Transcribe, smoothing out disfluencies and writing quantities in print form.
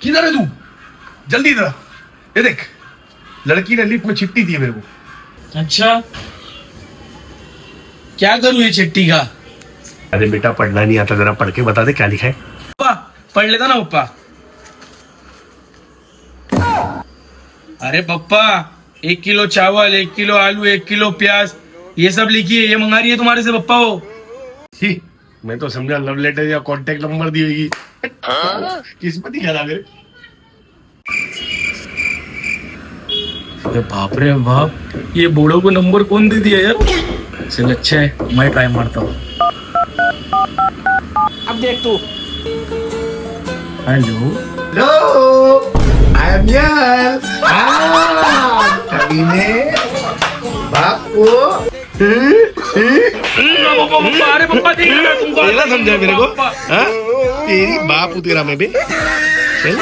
किधर है तू? जल्दी इधर आ। ये देख, लड़की ने लिफ्ट में चिट्ठी दी है मेरे को। अच्छा, क्या करूँ ये चिट्ठी का? अरे बेटा, पढ़ना नहीं आता, जरा पढ़ के बता दे क्या लिखा है। पप्पा पढ़ लेता ना पप्पा। अरे पप्पा, 1 किलो चावल, 1 किलो आलू, 1 किलो प्याज, ये सब लिखिए। ये मंगा रही है तुम्हारे से पप्पा वो। ही, मैं तो समझा लव लेटर या कांटेक्ट नंबर दी होगी। किस्मत ही खराब है। अरे बाप रे बाप, ये बूढ़ों को नंबर कौन दे दिया यार? चल अच्छा है, मैं ट्राई मारता हूँ। अब देख तू। Hello, hello, I am here. कमीने, बाप को अरे पप्पा देख रहा तुमको। समझा मेरे को? हाँ? तेरी बाप हूँ तेरा मैं भी। चल।